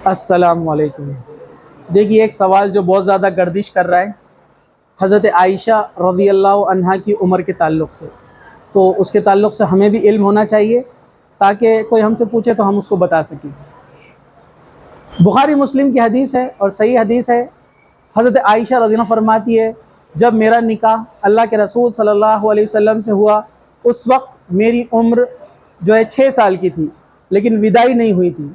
अस्सलाम वालेकुम। देखिए, एक सवाल जो बहुत ज़्यादा गर्दिश कर रहा है हज़रत आयशा रज़ी अल्लाह अन्हा की उम्र के ताल्लुक़ से, तो उसके ताल्लुक़ से हमें भी इल्म होना चाहिए ताकि कोई हमसे पूछे तो हम उसको बता सकें। बुखारी मुस्लिम की हदीस है और सही हदीस है। हज़रत आयशा रज़ी अल्लाह फरमाती है, जब मेरा निकाह अल्लाह के रसूल सल्लल्लाहु अलैहि वसल्लम से हुआ उस वक्त मेरी उम्र जो है 6 साल की थी, लेकिन विदाई नहीं हुई थी।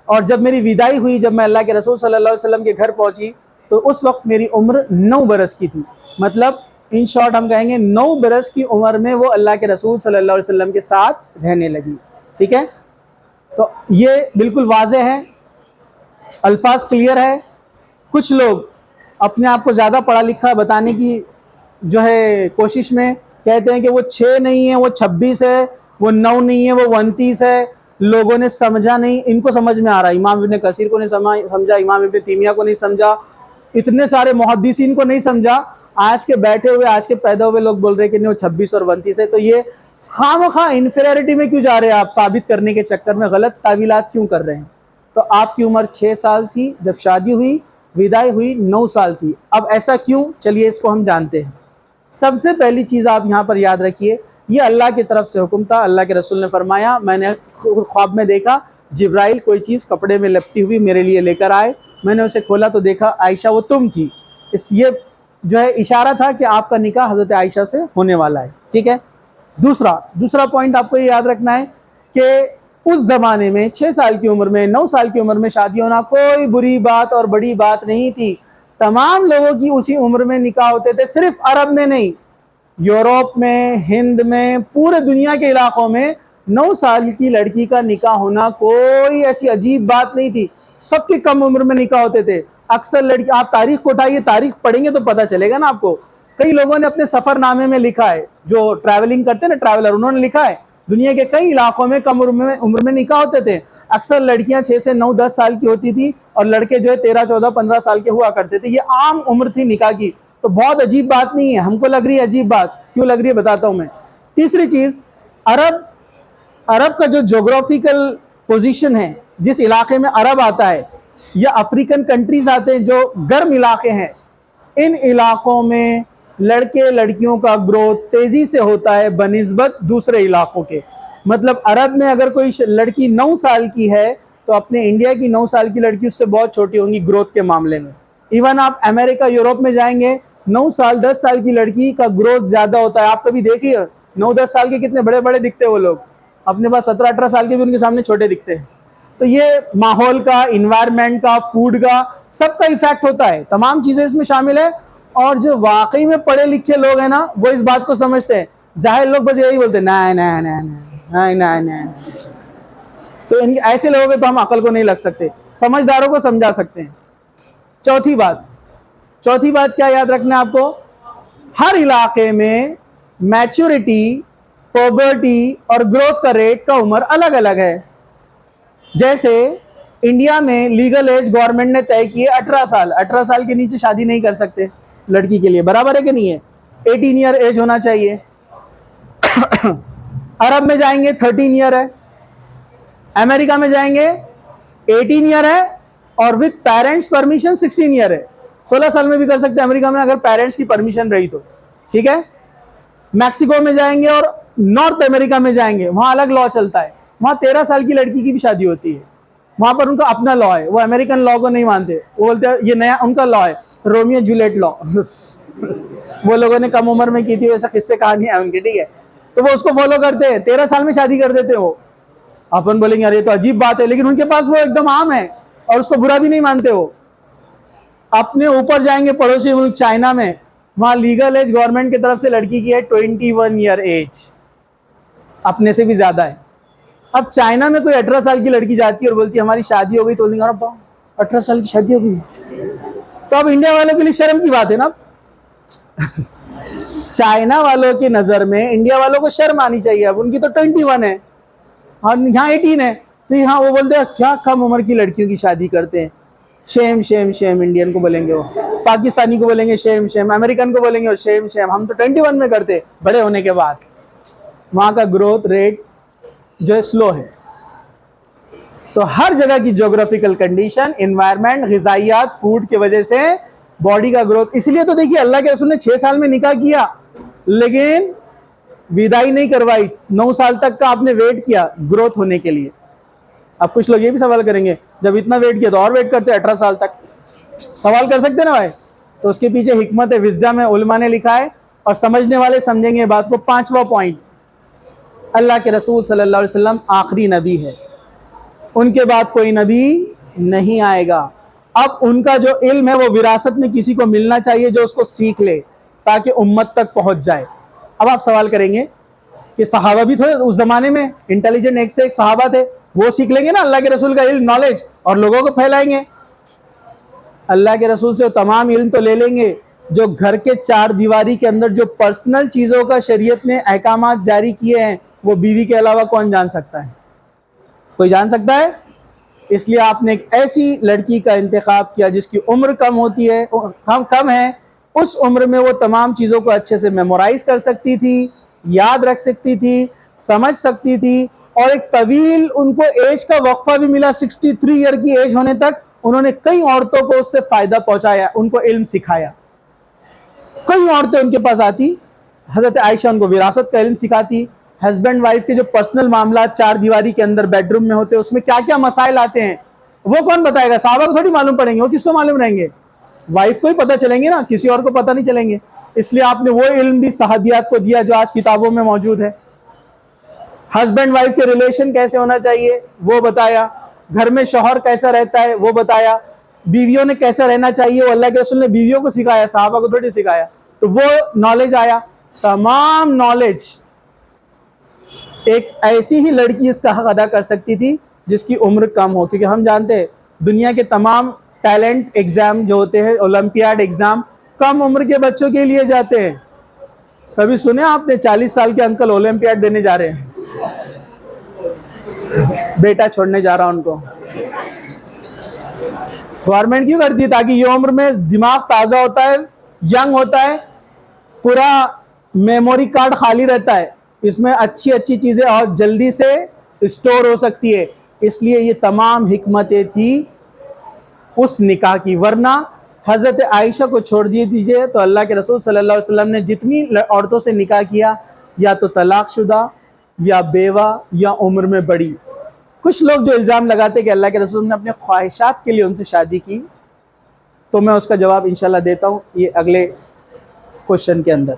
और जब मेरी विदाई हुई, जब मैं अल्लाह के रसूल सल्लल्लाहु अलैहि वसल्लम के घर पहुंची, तो उस वक्त मेरी उम्र 9 बरस की थी। मतलब इन शॉर्ट हम कहेंगे 9 बरस की उम्र में वो अल्लाह के रसूल सल्लल्लाहु अलैहि वसल्लम के साथ रहने लगी। ठीक है, तो ये बिल्कुल वाज़ेह है, अल्फाज क्लियर है। कुछ लोग अपने आप को ज़्यादा पढ़ा लिखा बताने की जो है कोशिश में कहते हैं कि वो 6 नहीं है, वो 26 है, वो 9 नहीं है, वो 29 है। लोगों ने समझा नहीं, इनको समझ में आ रहा है। इमाम इब्न कसीर को नहीं समझा, इमाम इब्न तैमिया को नहीं समझा, इतने सारे मुहद्दिसीन को नहीं समझा। आज के बैठे हुए, आज के पैदा हुए लोग बोल रहे हैं कि नहीं वो 26 और 29 है। तो ये खामखा इन्फीरियरिटी में क्यों जा रहे हैं आप? साबित करने के चक्कर में गलत तावीलात क्यों कर रहे हैं? तो आपकी उम्र 6 साल थी जब शादी हुई, विदाई हुई 9 साल थी। अब ऐसा क्यों? चलिए इसको हम जानते हैं। सबसे पहली चीज़ आप यहाँ पर याद रखिए, ये अल्लाह की तरफ से हुक्म था। अल्लाह के रसूल ने फरमाया, मैंने ख्वाब में देखा जिब्राइल कोई चीज़ कपड़े में लपटी हुई मेरे लिए लेकर आए। मैंने उसे खोला तो देखा आयशा वो तुम थी। इस ये जो है इशारा था कि आपका निकाह हज़रत आयशा से होने वाला है। ठीक है। दूसरा पॉइंट आपको ये याद रखना है कि उस ज़माने में 6 साल की उम्र में, 9 साल की उम्र में शादी होना कोई बुरी बात और बड़ी बात नहीं थी। तमाम लोगों की उसी उम्र में निकाह होते थे, सिर्फ अरब में नहीं, यूरोप में, हिंद में, पूरे दुनिया के इलाकों में 9 साल की लड़की का निकाह होना कोई ऐसी अजीब बात नहीं थी। सबके कम उम्र में निकाह होते थे। अक्सर लड़की, आप तारीख को उठाइए, तारीख पढ़ेंगे तो पता चलेगा ना आपको। कई लोगों ने अपने सफरनामे में लिखा है, जो ट्रैवलिंग करते हैं ना, ट्रैवलर, उन्होंने लिखा है दुनिया के कई इलाकों में कम उम्र में निकाह होते थे। अक्सर लड़कियां 6 से 9 10 साल की होती थी और लड़के जो है 13 14 15 साल के हुआ करते थे। ये आम उम्र थी निकाह की, तो बहुत अजीब बात नहीं है। हमको लग रही है अजीब बात, क्यों लग रही है बताता हूं मैं। तीसरी चीज, अरब का जो जोग्राफिकल पोजीशन है, जिस इलाके में अरब आता है या अफ्रीकन कंट्रीज आते हैं जो गर्म इलाके हैं, इन इलाकों में लड़के लड़कियों का ग्रोथ तेजी से होता है बनिस्बत दूसरे इलाकों के। मतलब अरब में अगर कोई लड़की 9 साल की है तो अपने इंडिया की 9 साल की लड़की उससे बहुत छोटी होंगी ग्रोथ के मामले में। इवन आप अमेरिका, यूरोप में जाएंगे, 9 साल 10 साल की लड़की का ग्रोथ ज्यादा होता है। आप कभी देखिए 9-10 साल के कितने बड़े बड़े दिखते हैं वो लोग, अपने पास 17-18 साल के भी उनके सामने छोटे दिखते हैं। तो ये माहौल का, इन्वायरमेंट का, फूड का, सबका इफेक्ट होता है। तमाम चीजें इसमें शामिल है। और जो वाकई में पढ़े लिखे लोग हैं ना, वो इस बात को समझते हैं। जाहिल लोग बस यही बोलते हैं, ना ना ना ना ना ना। तो इन ऐसे लोगों के तो हम अकल को नहीं लग सकते, समझदारों को समझा सकते हैं। चौथी बात क्या याद रखना है आपको? हर इलाके में मैच्योरिटी, पॉवर्टी और ग्रोथ का रेट का उम्र अलग अलग है। जैसे इंडिया में लीगल एज गवर्नमेंट ने तय की है 18 साल। 18 साल के नीचे शादी नहीं कर सकते लड़की के लिए, बराबर है कि नहीं है? 18 ईयर एज होना चाहिए। अरब में जाएंगे 13 ईयर है, अमेरिका में जाएंगे 18 ईयर है और विद पेरेंट्स परमिशन 16 ईयर है। 16 साल में भी कर सकते हैं अमेरिका में, अगर पेरेंट्स की परमिशन रही तो। ठीक है। मैक्सिको में जाएंगे और नॉर्थ अमेरिका में जाएंगे, वहां अलग लॉ चलता है। वहां 13 साल की लड़की की भी शादी होती है। वहां पर उनका अपना लॉ है, वो अमेरिकन लॉ को नहीं मानते। वो बोलते हैं ये नया उनका लॉ है, रोमियो जूलियट लॉ। वो लोगों ने कम उम्र में की थी, ऐसा किस्से कहानियां है उनकी। ठीक है, तो वो उसको फॉलो करते हैं, 13 साल में शादी कर देते हो। अपन बोलेंगे अरे ये तो अजीब बात है, लेकिन उनके पास वो एकदम आम है और उसको बुरा भी नहीं मानते हो। अपने ऊपर जाएंगे पड़ोसी मुल्क चाइना में, वहां लीगल एज गवर्नमेंट की तरफ से लड़की की है 21 ईयर एज, अपने से भी ज्यादा है। अब चाइना में कोई 18 साल की लड़की जाती है और बोलती है हमारी शादी हो गई, तो 18 साल की शादी हो गई, तो अब इंडिया वालों के लिए शर्म की बात है ना। चाइना वालों की नजर में इंडिया वालों को शर्म आनी चाहिए। अब उनकी तो 21 है और यहाँ 18 है, तो यहाँ वो बोलते हैं क्या कम उम्र की लड़कियों की शादी करते हैं। शेम शेम शेम, इंडियन को बोलेंगे, वो पाकिस्तानी को बोलेंगे शेम शेम, अमेरिकन को बोलेंगे वो शेम शेम। हम तो 21 में करते बड़े होने के बाद। वहाँ का ग्रोथ रेट जो है स्लो है। तो हर जगह की ज्योग्राफिकल कंडीशन, इन्वायरमेंट, ग़िज़ाइयात, फूड की वजह से बॉडी का ग्रोथ। इसलिए तो देखिए अल्लाह के रसूल ने 6 साल में निकाह किया, लेकिन विदाई नहीं करवाई। 9 साल तक का आपने वेट किया ग्रोथ होने के लिए। अब कुछ लोग ये भी सवाल करेंगे, जब इतना वेट किया तो और वेट करते 18 साल तक। सवाल कर सकते ना भाई। तो उसके पीछे हिकमत है, विजडम है, उलमा ने लिखा है, और समझने वाले समझेंगे बात को। 5वां पॉइंट, अल्लाह के रसूल सल्लल्लाहु अलैहि वसल्लम आखिरी नबी है, उनके बाद कोई नबी नहीं आएगा। अब उनका जो इल्म है वो विरासत में किसी को मिलना चाहिए जो उसको सीख ले, ताकि उम्मत तक पहुंच जाए। अब आप सवाल करेंगे कि सहाबा भी थे उस जमाने में, इंटेलिजेंट एक से एक सहाबा थे, वो सीख लेंगे ना अल्लाह के रसूल का इल्म, नॉलेज, और लोगों को फैलाएंगे। अल्लाह के रसूल से वो तमाम इल्म तो ले लेंगे जो घर के 4 दीवारी के अंदर जो पर्सनल चीज़ों का शरीयत ने अहकामात जारी किए हैं, वो बीवी के अलावा कौन जान सकता है? कोई जान सकता है? इसलिए आपने एक ऐसी लड़की का इंतखाब किया जिसकी उम्र कम होती है, कम है, उस उम्र में वो तमाम चीज़ों को अच्छे से मेमोराइज कर सकती थी, याद रख सकती थी, समझ सकती थी, और एक तवील उनको एज का वक्फा भी मिला। 63 ईयर की एज होने तक उन्होंने कई औरतों को उससे फ़ायदा पहुंचाया, उनको इल्म सिखाया। कई औरतें उनके पास आती, हज़रत आयशा उनको विरासत का इल्म सिखाती। हस्बैंड वाइफ के जो पर्सनल मामला 4 दीवारी के अंदर बेडरूम में होते हैं, उसमें क्या क्या मसाइल आते हैं वो कौन बताएगा? साहबा को थोड़ी मालूम पड़ेंगे, वो किसको मालूम रहेंगे? वाइफ को ही पता चलेंगे ना, किसी और को पता नहीं चलेंगे। इसलिए आपने वो इल्म भी सहाबियात को दिया जो आज किताबों में मौजूद है। हस्बैंड वाइफ के रिलेशन कैसे होना चाहिए वो बताया, घर में शौहर कैसा रहता है वो बताया, बीवियों ने कैसा रहना चाहिए वो अल्लाह के रसूल ने बीवियों को सिखाया, साहबा को थोड़ी सिखाया। तो वो नॉलेज आया, तमाम नॉलेज एक ऐसी ही लड़की इसका हक अदा कर सकती थी जिसकी उम्र कम हो, क्योंकि हम जानते हैं दुनिया के तमाम टैलेंट एग्जाम जो होते हैं, ओलंपियाड एग्जाम, कम उम्र के बच्चों के लिए जाते हैं। कभी सुने आपने 40 साल के अंकल ओलंपियाड देने जा रहे हैं? बेटा छोड़ने जा रहा उनको। गवर्नमेंट क्यों करती है? ताकि ये उम्र में दिमाग ताज़ा होता है, यंग होता है, पूरा मेमोरी कार्ड खाली रहता है, इसमें अच्छी अच्छी चीज़ें और जल्दी से स्टोर हो सकती है। इसलिए ये तमाम हिकमतें थी उस निकाह की। वरना हज़रत आयशा को छोड़ दिए दीजिए तो अल्लाह के रसूल सल्लल्लाहु अलैहि वसल्लम ने जितनी औरतों से निकाह किया, या तो तलाक़शुदा, या बेवा, या उम्र में बड़ी। कुछ लोग जो इल्ज़ाम लगाते कि अल्लाह के रसूल ने अपने ख्वाहिशात के लिए उनसे शादी की, तो मैं उसका जवाब इंशाल्लाह देता हूँ ये अगले क्वेश्चन के अंदर।